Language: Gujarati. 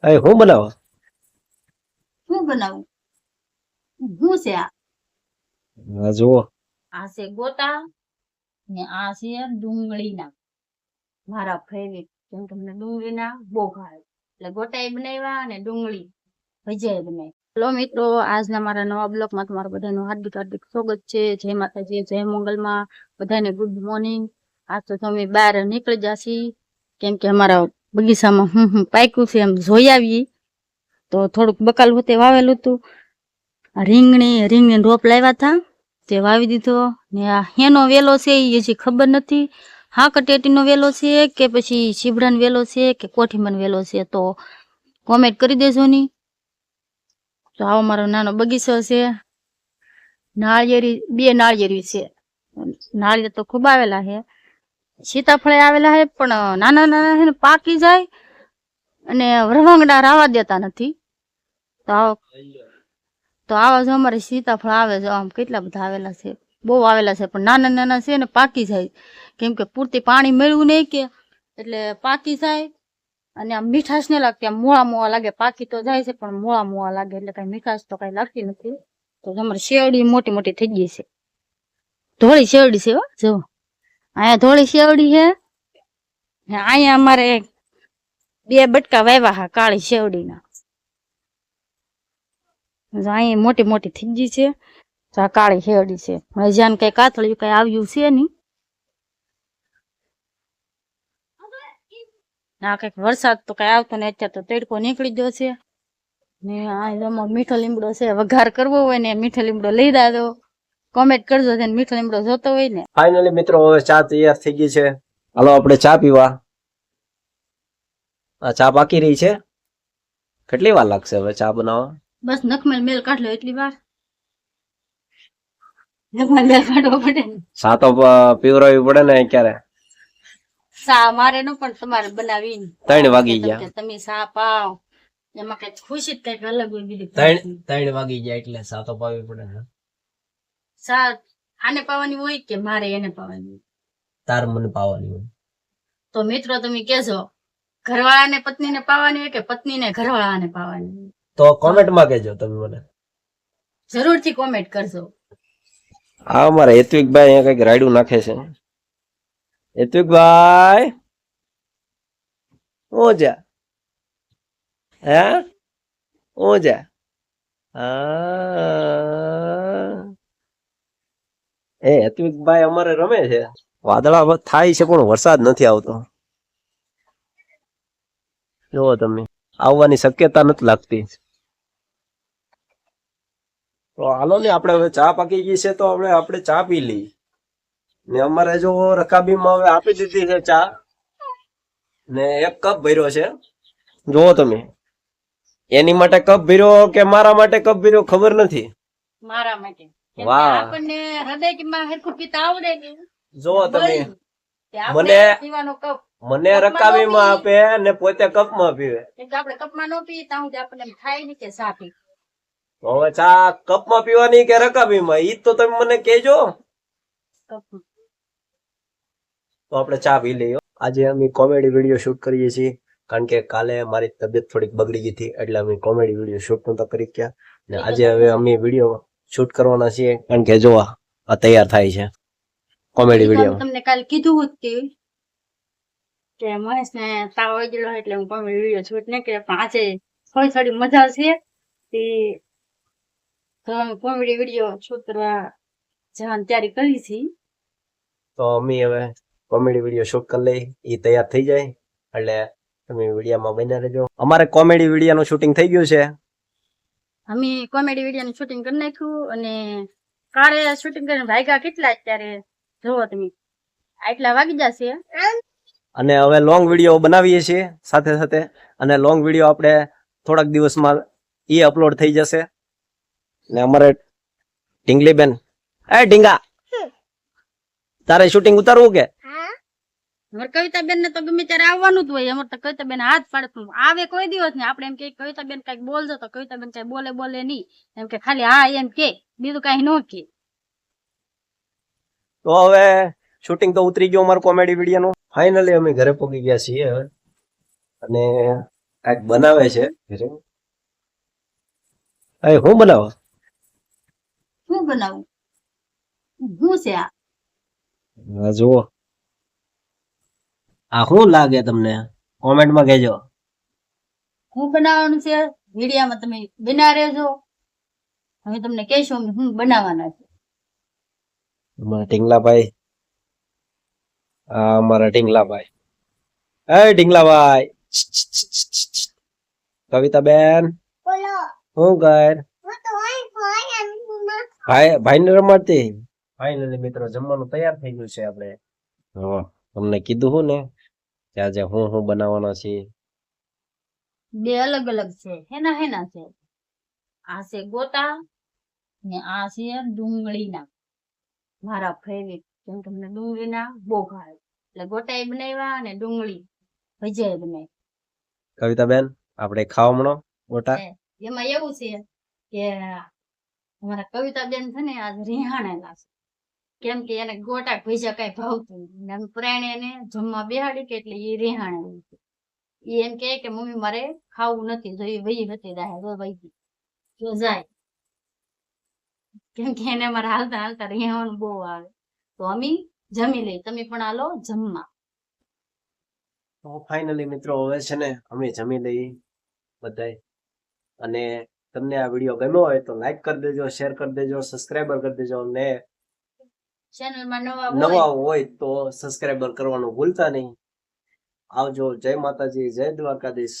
એ હું બનાવો? શું બનાવું? શું છે આ? હા જુઓ. આ છે ગોટા ને આ છે ડુંગળીના મારા ફેવરેટ. કેમ કે મને ડુંગળીના બહુ ભાવે એટલે ગોટા બનાવ્યા અને ડુંગળી ભજીયા બનાવી. હેલો મિત્રો, આજના મારા નવા બ્લોગમાં તમારું બધાનું હાર્દિક હાર્દિક સ્વાગત છે. જય માતાજી, જય મંગલમાં, બધાને ગુડ મોર્નિંગ. આજ તો તમે બહાર નીકળી જાશી કેમ કે અમારા બગીચામાં પાક્યું છે એમ જોઈ આવીએ. તો થોડુંક બકાલ હોતે વાવેલું હતું. રીંગણી રોપ લાવ્યા હતા તે વાવી દીધો ને આ હેનો વેલો છે એ હજી ખબર નથી. હા કટેટીનો વેલો છે કે પછી શીબડાનો વેલો છે કે કોઠીમાનો વેલો છે, તો કોમેન્ટ કરી દેજો ની. તો આવો મારો નાનો બગીચો છે. નાળિયેરી, 2 નાળિયેરી છે. નાળિયેર તો ખૂબ આવેલા છે. સીતાફળે આવેલા છે પણ નાના નાના છે ને પાકી જાય અને વરવાંગડા રાવા દેતા નથી. તો આવા જો અમારે સીતાફળ આવે છે. આમ કેટલા બધા આવેલા છે, બહુ આવેલા છે, પણ નાના નાના છે ને પાકી જાય કેમ કે પૂરતી પાણી મેળવું નહીં કે એટલે પાકી જાય. અને આમ મીઠાશ નહીં લાગતી, આમ મોળા મોળા લાગે. પાકી તો જાય છે પણ મોળા મોળા લાગે એટલે કઈ મીઠાશ તો કઈ લાગતી નથી. તો અમારે શેરડી મોટી મોટી થઈ ગઈ છે. ધોળી શેરડી છે હો, જો અહીંયા ધોળી શેરડી છે. અહીંયા અમારે 2 બટકા વાવ્યા હા કાળી શેરડીના. અહીં મોટી મોટી થઈ ગઈ છે. આ કાળી શેરડી છે. જ્યાં કઈ કાથળિયું કઈ આવ્યું છે નહીં. આ કઈક વરસાદ તો કઈ આવતો ને અત્યારે તો તડકો નીકળી ગયો છે ને આ મીઠો લીમડો છે. વઘાર કરવો હોય ને મીઠો લીમડો લઈ દાદો. કોમેન્ટ કરજો જેને મીઠો લીમડો જોતો હોય ને. ફાઇનલી મિત્રો હવે ચા તૈયાર થઈ ગઈ છે. હાલો આપણે ચા પીવા. આ ચા પાકી રહી છે. કેટલી વાર લાગશે હવે ચા બનાવવા? બસ નખમેલ મેલ કાઢ લો એટલી વાર. નખમેલ મેલ કાઢવો પડે ને. ચા તો પીવરાવી પડે ને. ક્યારે સા મારે નો પણ તમારે બનાવી 3 વાગી ગયા. તમે સા પાવ એમાં કઈ ખુશી જ કઈક અલગ હોય. બીજી 3 વાગી ગયા એટલે ચા તો પાવી પડે ને. સા આને પાવાની હોય કે મારે એને પાવાની હોય? તાર મને પાવાની હોય. તો મિત્રો તમે કેજો, ઘરવાળાને પત્નીને પાવાની હોય કે પત્નીને ઘરવાળાને પાવાની હોય? તો કોમેન્ટમાં કહેજો તમે મને. જરૂરથી કોમેન્ટ કરજો. આ અમારા હેત્વિકભાઈ અહીંયા કઈક રાયડું નાખે છે. હેત્વિકભાઈ ઓજા હે ઓજા એ હેત્વિકભાઈ અમારે રમે છે. વાદળા થાય છે પણ વરસાદ નથી આવતો. જુઓ તમે, આવવાની શક્યતા નથી લાગતી. તો હાલો ને, આપણે હવે ચા પાકી ગઈ છે તો આપણે ચા પી લઈ. ને અમારે જો રકાબીમાં હવે આપી દીધી છે ચા ને 1 કપ ભર્યો છે. જુઓ તમે, એની માટે કપ ભર્યો કે મારા માટે કપ ભર્યો ખબર નથી. મારા માટે. વાહ, આપણને હૃદયમાં હરખું પીતા આવડે ને. જુઓ તમે, મને પીવાનો કપ મને રકાબીમાં આપે ને પોતે કપમાં પીવે. આપણે કપમાં નો પીએ તો આપણને થાય નહીં કે ચા પી. હવે ચા કપમાં પીવાની કે રકાબીમાં, ઈ તો તમે મને કહેજો. તો આપણે ચા પી લઈએ. આજે અમે કોમેડી વિડીયો શૂટ કરીએ છીએ કારણ કે કાલે મારી તબિયત થોડીક બગડી ગઈ હતી એટલે અમે કોમેડી વિડીયો શૂટ નતા કરી ગયા. ને આજે હવે અમે વિડીયો શૂટ કરવાના છીએ કારણ કે જો આ તૈયાર થાય છે કોમેડી વિડીયો. તમને કાલે કીધું હતું કે મહેશને તાવ આવી ગયેલો એટલે હું કોમેડી વિડીયો શૂટ નહીં કરે, પણ આજે થોડી મજા છે તો અમે કોમેડી વિડીયો શૂટ કરવા જવાની તૈયારી કરી છે. તો અમે હવે કોમેડી વિડીયો શૂટ કરી લઈ, એ તૈયાર થઈ જાય એટલે તમે વિડીયોમાં બન્યા રહેજો. અમારે કોમેડી વિડીયોનું શૂટિંગ થઈ ગયું છે. અમે કોમેડી વિડીયોનું શૂટિંગ કરી નાખ્યું અને કાલે શૂટિંગ કરીને વાગ્યા કેટલા અત્યારે જોવો તમે, આટલા વાગી જશે. અને હવે લોંગ વિડીયો બનાવીએ છીએ સાથે સાથે, અને લોંગ વિડીયો આપણે થોડાક દિવસમાં એ અપલોડ થઈ જશે. ને અમારે ઢીંગલીબેન, એ ઢીંગા, તારે શૂટિંગ ઉતારવું કે? કવિતાબેન ને તો ગમે ત્યારે આવવાનું જ હોય. અમારે તો કવિતાબેન હાથ પાડે પણ આવે કોઈ દિવસ નહીં. આપણે એમ કે કવિતાબેન કઈક બોલજો તો કવિતાબેન કઈ બોલે નહીં, એમ કે ખાલી હા એમ કે, બીજું કઈ ન કે. તો હવે શૂટિંગ તો ઉતરી ગયું અમારું કોમેડી વિડીયોનું. ફાઇનલી અમે ઘરે પહોંચી ગયા છીએ હવે. અને કાંઈક બનાવે છે ઘરે. હું બનાવો? શું બનાવું? શું છે આ? હા જુઓ, આ શું લાગે તમને? કોમેન્ટમાં કહેજો. શું બનાવવાનું છે? વિડીયામાં તમે બના રહેજો. હવે તમને કહેશું અમે શું બનાવવાના છે. અમારા ઢીંગલાભાઈ, આ અમારા ઢીંગલાભાઈ. એ ઢીંગલાભાઈ, કવિતાબેન, શું કર? ભાઈને રમાડતી. ફાઇનલી મિત્રો જમવાનું તૈયાર થઈ ગયું છે આપણે. હા, તમને કીધું હું ને કે આજે હું બનાવવાના છીએ. બે અલગ અલગ છે. હેના હેના છે? આ છે ગોટા ને આ છે ડુંગળીના. મારા ફેવરિટ. કેમ કે મને ડુંગળીના બહુ ભાવે. એટલે ગોટા બનાવ્યા અને ડુંગળી ભજીયા બનાવી. કવિતાબેન, આપણે ખાવા મળો ગોટા. એમાં એવું છે કે અમારા કવિતાબેન છે ને આજ રિહાણેલા છે. કેમ કે એને ગોટા ભજીયા કઈ ભાવતું નથી. પ્રાણે એને જમવા બેહાડી કે એટલે એ રિહાણેલું છે. એ એમ કે મમ્મી મારે ખાવું નથી, જો એ વહી હતી જો જાય. કેમ કે એને મારે હાલતા હાલતા રહેવાનું બહુ આવે. તો અમે જમી લઈ, તમે પણ હાલો જમવા. તો ફાઇનલી મિત્રો હવે છે ને અમે જમી લઈ બધાય. અને તમને આ વિડીયો ગમ્યો હોય તો લાઈક કરી દેજો, શેર કરી દેજો, સબસ્ક્રાઈબર કરી દેજો. અને ચેનલમાં નવા હોય તો સબસ્ક્રાઈબર કરવાનું ભૂલતા નહીં. આવજો. જય માતાજી, જય દ્વારકાધીશ.